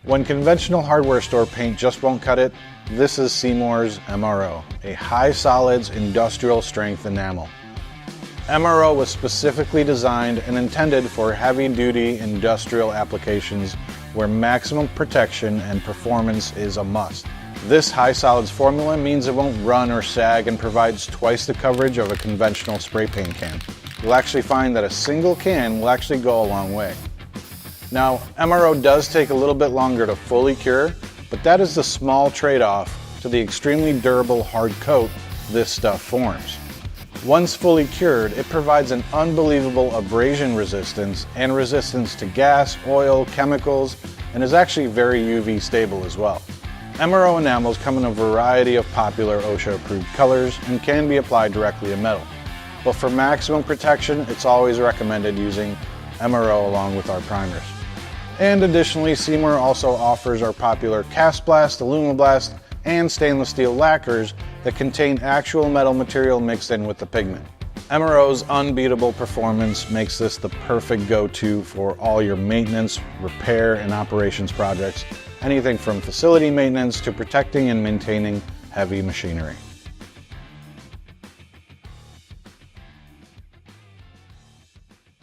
When conventional hardware store paint just won't cut it, this is Seymour's MRO, a high solids industrial strength enamel. MRO was specifically designed and intended for heavy-duty industrial applications where maximum protection and performance is a must. This high solids formula means it won't run or sag and provides twice the coverage of a conventional spray paint can. You'll actually find that a single can will actually go a long way. Now, MRO does take a little bit longer to fully cure, but that is the small trade-off to the extremely durable hard coat this stuff forms. Once fully cured, it provides an unbelievable abrasion resistance and resistance to gas, oil, chemicals, and is actually very UV stable as well. MRO enamels come in a variety of popular OSHA-approved colors and can be applied directly to metal. But for maximum protection, it's always recommended using MRO along with our primers. And additionally, Seymour also offers our popular Cast Blast, Alumiblast, and stainless steel lacquers that contain actual metal material mixed in with the pigment. MRO's unbeatable performance makes this the perfect go-to for all your maintenance, repair, and operations projects, anything from facility maintenance to protecting and maintaining heavy machinery.